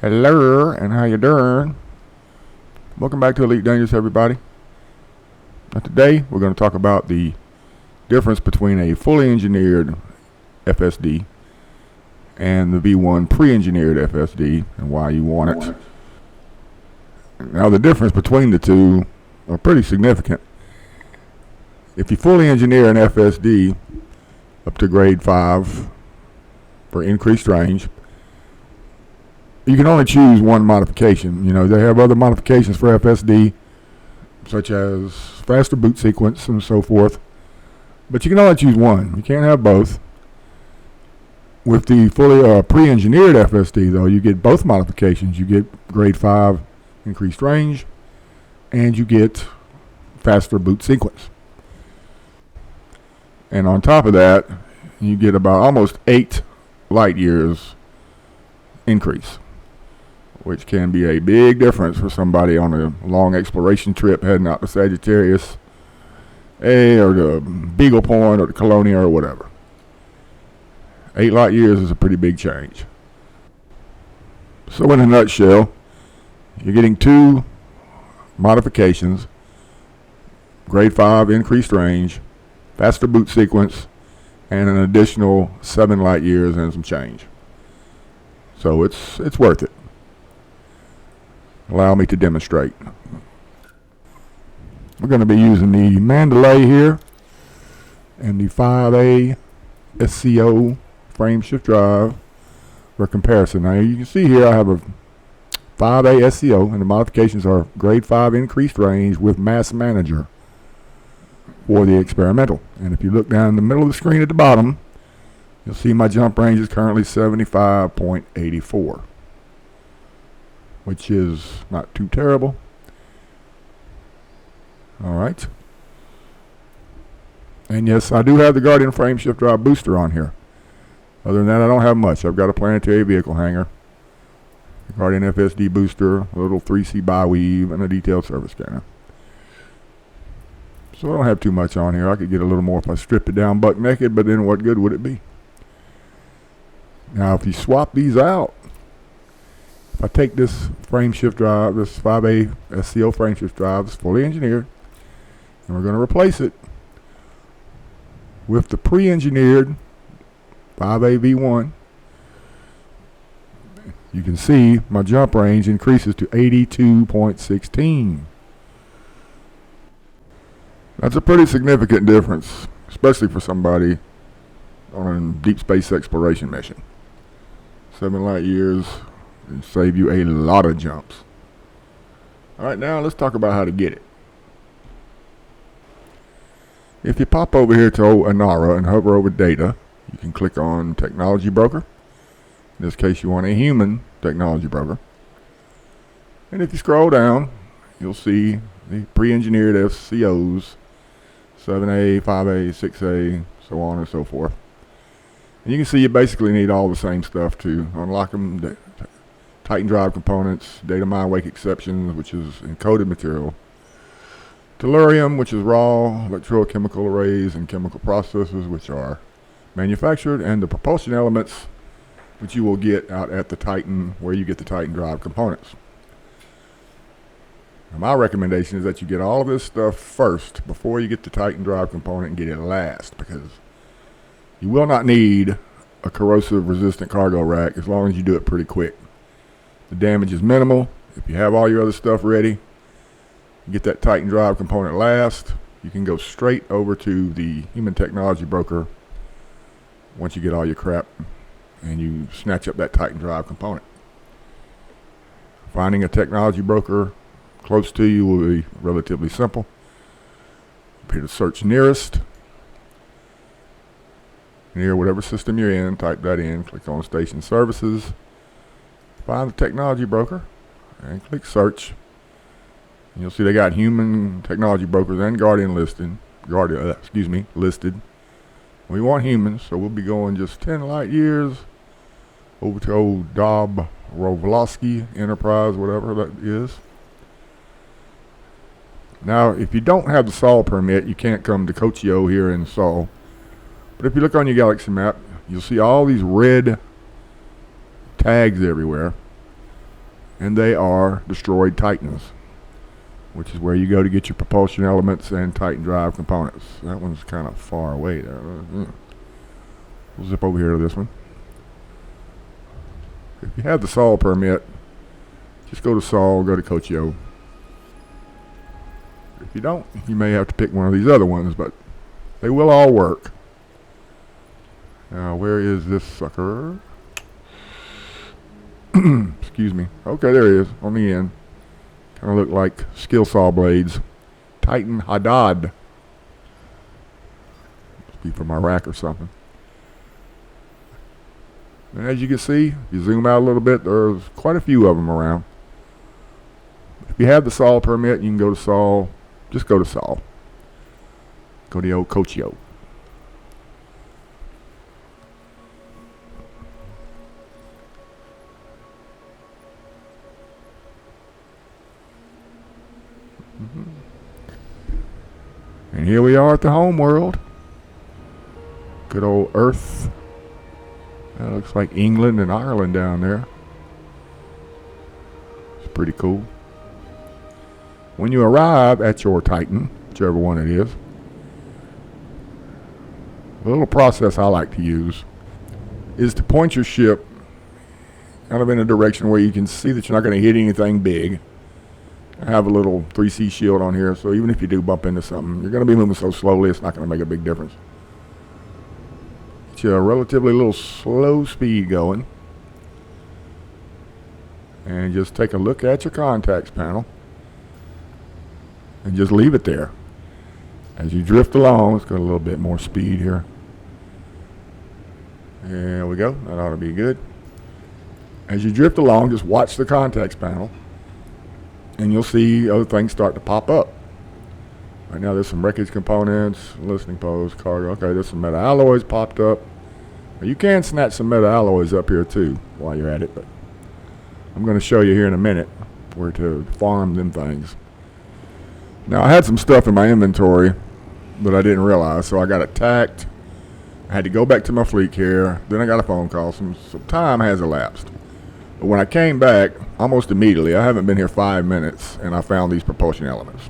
Hello, and how you doing? Welcome back to Elite Dangerous, everybody. Now today we're going to talk about the difference between a fully engineered FSD and the V1 pre-engineered FSD and why you want it. Now the difference between the two are pretty significant. If you fully engineer an FSD up to grade 5 for increased range, you can only choose one modification. You know, they have other modifications for FSD, such as faster boot sequence and so forth, but you can only choose one. You can't have both. With the fully pre-engineered FSD, though, you get both modifications. You get grade 5 increased range, and you get faster boot sequence. And on top of that, you get about almost 8 light years increase, which can be a big difference for somebody on a long exploration trip heading out to Sagittarius, or the Beagle Point, or the Colonia, or whatever. 8 light years is a pretty big change. So in a nutshell, you're getting 2 modifications: grade 5 increased range, faster boot sequence, and an additional 7 light years and some change. So it's worth it. Allow me to demonstrate. We're going to be using the Mandalay here and the 5A SCO frame shift drive for comparison. Now you can see here I have a 5A SCO, and the modifications are grade 5 increased range with mass manager for the experimental. And if you look down in the middle of the screen at the bottom, you'll see my jump range is currently 75.84. which is not too terrible. Alright. And yes, I do have the Guardian frame shift drive booster on here. Other than that, I don't have much. I've got a planetary vehicle hanger, a Guardian FSD booster, a little 3C bi-weave, and a detailed service scanner. So I don't have too much on here. I could get a little more if I stripped it down buck naked, but then what good would it be? Now if you swap these out, if I take this frame shift drive, this 5A SCO frame shift drive, it's fully engineered, and we're going to replace it with the pre-engineered 5A V1, you can see my jump range increases to 82.16. That's a pretty significant difference, especially for somebody on a deep space exploration mission. 7 light years and save you a lot of jumps. Alright, now let's talk about how to get it. If you pop over here to Anara and hover over data, you can click on technology broker. In this case you want a human technology broker. And if you scroll down, you'll see the pre-engineered FCOs, 7A, 5A, 6A, so on and so forth. And you can see you basically need all the same stuff to unlock them. Titan drive components, data mine wake exceptions, which is encoded material, tellurium, which is raw, electrochemical arrays and chemical processes, which are manufactured, and the propulsion elements, which you will get out at the Titan, where you get the Titan drive components. Now my recommendation is that you get all of this stuff first before you get the Titan drive component, and get it last, because you will not need a corrosive resistant cargo rack as long as you do it pretty quick. The damage is minimal. If you have all your other stuff ready, you get that Titan drive component last, you can go straight over to the human technology broker once you get all your crap, and you snatch up that Titan drive component. Finding a technology broker close to you will be relatively simple. Up here to search nearest. Near whatever system you're in, type that in, click on station services, find the technology broker, and click search. And you'll see they got human technology brokers and Guardian listed. Listed. We want humans, so we'll be going just 10 light years over to old Dob Rovlowski Enterprise, whatever that is. Now, if you don't have the Sol permit, you can't come to Cochio here in Sol. But if you look on your galaxy map, you'll see all these red tags everywhere. and they are destroyed Titans, which is where you go to get your propulsion elements and Titan drive components. That one's kind of far away there. We'll zip over here to this one. If you have the SAW permit, just go to SAW, go to Coachio. If you don't, you may have to pick one of these other ones, but they will all work. Now, where is this sucker? Excuse me. Okay, there he is, on the end. Kind of look like skill saw blades. Titan Haddad. Must be from Iraq or something. And as you can see, if you zoom out a little bit, there's quite a few of them around. If you have the SAW permit, you can go to SAW. Just go to SAW. Go to the old Coachio. And here we are at the home world. Good old Earth. That looks like England and Ireland down there. It's pretty cool. When you arrive at your Titan, whichever one it is, the little process I like to use is to point your ship kind of in a direction where you can see that you're not going to hit anything big. I have a little 3C shield on here, so even if you do bump into something, you're going to be moving so slowly it's not going to make a big difference. Get you a relatively little slow speed going. And just take a look at your contacts panel. And just leave it there. As you drift along, let's go a little bit more speed here. There we go. That ought to be good. As you drift along, just watch the contacts panel. And you'll see other things start to pop up. Right now there's some wreckage components, listening post, cargo. Okay, there's some meta alloys popped up. Now, you can snatch some meta alloys up here too while you're at it, but I'm going to show you here in a minute where to farm them things. Now I had some stuff in my inventory that I didn't realize, so I got attacked. I had to go back to my fleet carrier. Then I got a phone call. Some time has elapsed. But when I came back, almost immediately, I haven't been here 5 minutes, and I found these propulsion elements.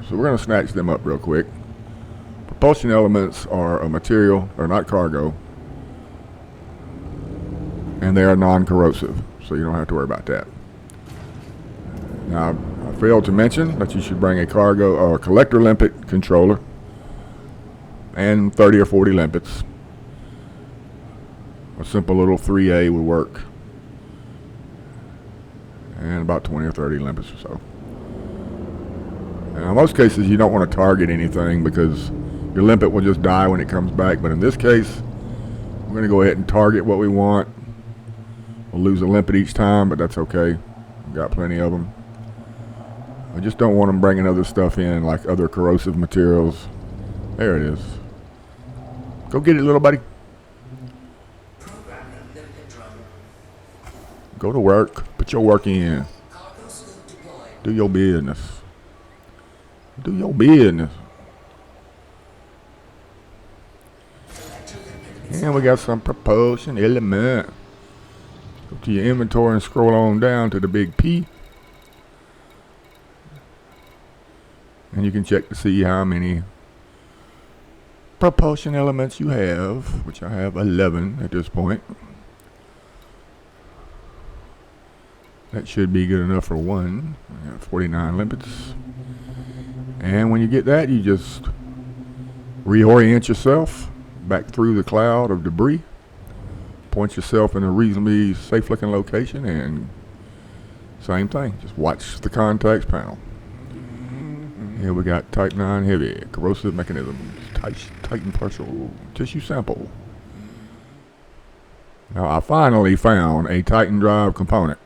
So we're going to snatch them up real quick. Propulsion elements are a material, or not cargo, and they are non-corrosive, so you don't have to worry about that. Now, I failed to mention that you should bring a cargo or a collector limpet controller and 30 or 40 limpets. A simple little 3A would work. And about 20 or 30 limpets or so. Now, in most cases, you don't want to target anything because your limpet will just die when it comes back. But in this case, we're going to go ahead and target what we want. We'll lose a limpet each time, but that's okay. We've got plenty of them. I just don't want them bringing other stuff in, like other corrosive materials. There it is. Go get it, little buddy. Go to work. Put your work in. Do your business. Do your business. And we got some propulsion element. Go to your inventory and scroll on down to the big P. And you can check to see how many propulsion elements you have, which I have 11 at this point. That should be good enough for one. I have 49 limpets. And when you get that, you just reorient yourself back through the cloud of debris. Point yourself in a reasonably safe looking location and same thing. Just watch the contacts panel. Here we got Type 9 Heavy, Corrosive Mechanisms, Titan Partial Tissue Sample. Now I finally found a Titan drive component,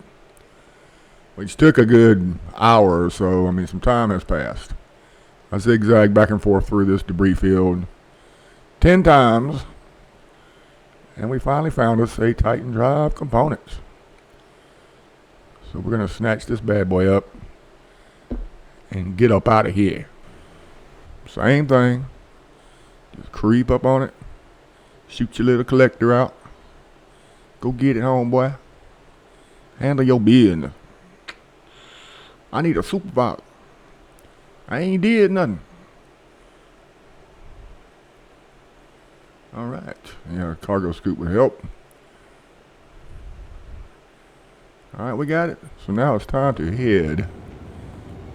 which took a good hour or so. I mean, some time has passed. I zigzagged back and forth through this debris field 10 times, and we finally found us a Titan drive component. So we're going to snatch this bad boy up and get up out of here. Same thing. Just creep up on it. Shoot your little collector out. Go get it, homeboy. Handle your business. I need a supervisor. I ain't did nothing. Alright. Yeah, cargo scoop will help. Alright, we got it. So now it's time to head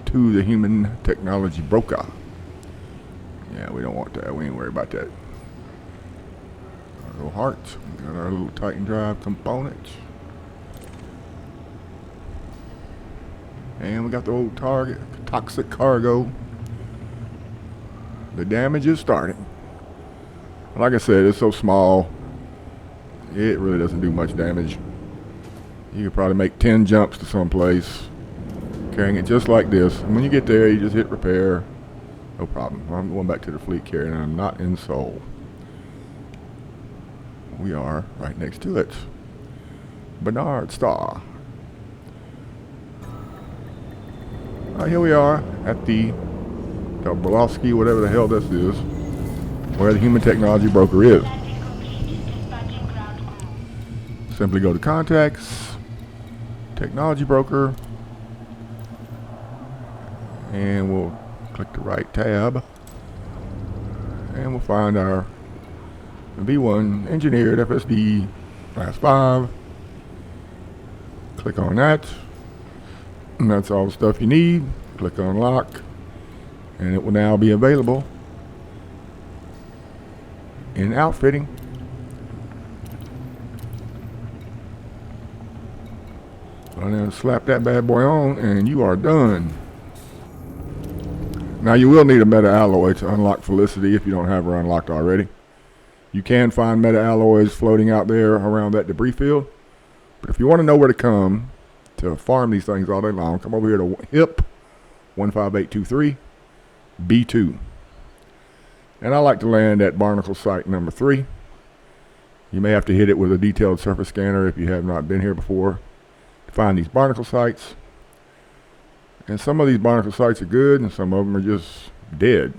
to the human technology broker. Yeah, we don't want that. We ain't worried about that. Our little heart. We got our little Titan drive component. And we got the old target, toxic cargo. The damage is starting. Like I said, it's so small, it really doesn't do much damage. You could probably make 10 jumps to someplace carrying it just like this. And when you get there, you just hit repair. No problem. I'm going back to the fleet carrier and I'm not in Seoul. We are right next to it. Bernard Star. Here we are at the Belowski, whatever the hell this is, where the human technology broker is. Simply go to contacts, technology broker, and we'll click the right tab, and we'll find our V1 engineered FSD class 5. Click on that, and that's all the stuff you need. Click on lock, and it will now be available in outfitting. And then slap that bad boy on and you are done. Now you will need a meta alloy to unlock Felicity if you don't have her unlocked already. You can find meta alloys floating out there around that debris field. But if you want to know where to come to farm these things all day long, come over here to HIP 15823 B2. And I like to land at barnacle site number 3. You may have to hit it with a detailed surface scanner if you have not been here before to find these barnacle sites. And some of these barnacle sites are good and some of them are just dead.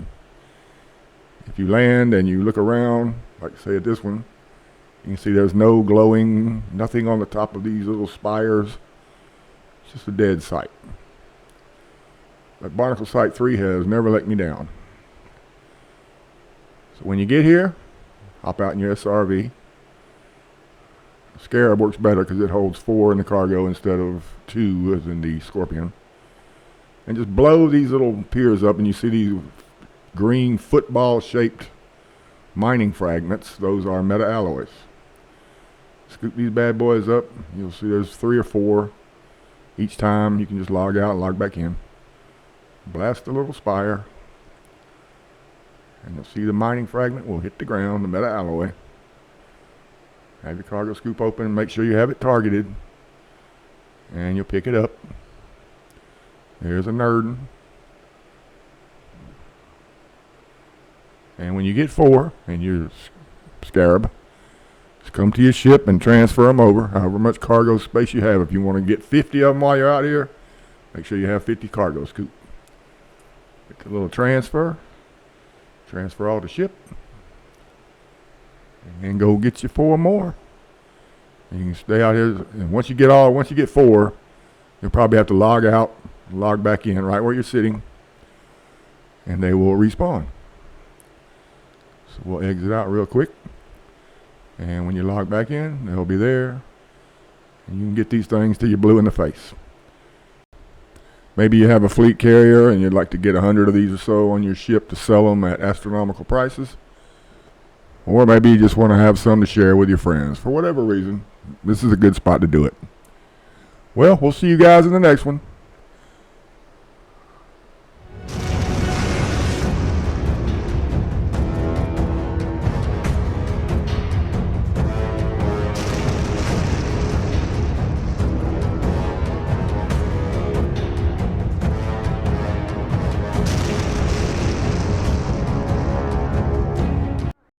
If you land and you look around, like say at this one, you can see there's no glowing, nothing on the top of these little spires. It's just a dead site. But barnacle site 3 has never let me down. So when you get here, hop out in your SRV. Scarab works better because it holds 4 in the cargo instead of 2 as in the Scorpion. And just blow these little piers up and you see these green football shaped mining fragments. Those are meta alloys. Scoop these bad boys up. You'll see there's 3 or 4. Each time you can just log out and log back in. Blast the little spire. And you'll see the mining fragment will hit the ground, the meta alloy. Have your cargo scoop open and make sure you have it targeted. And you'll pick it up. There's a nerd. And when you get 4 and you're Scarab, just come to your ship and transfer them over, however much cargo space you have. If you want to get 50 of them while you're out here, make sure you have 50 cargo scoop. Get the little transfer all to ship, and go get you 4 more. And you can stay out here, and once you get 4, you'll probably have to log out, log back in right where you're sitting, and they will respawn. So we'll exit out real quick, and when you log back in, they'll be there, and you can get these things till you're blue in the face. Maybe you have a fleet carrier and you'd like to get 100 of these or so on your ship to sell them at astronomical prices. Or maybe you just want to have some to share with your friends. For whatever reason, this is a good spot to do it. Well, we'll see you guys in the next one.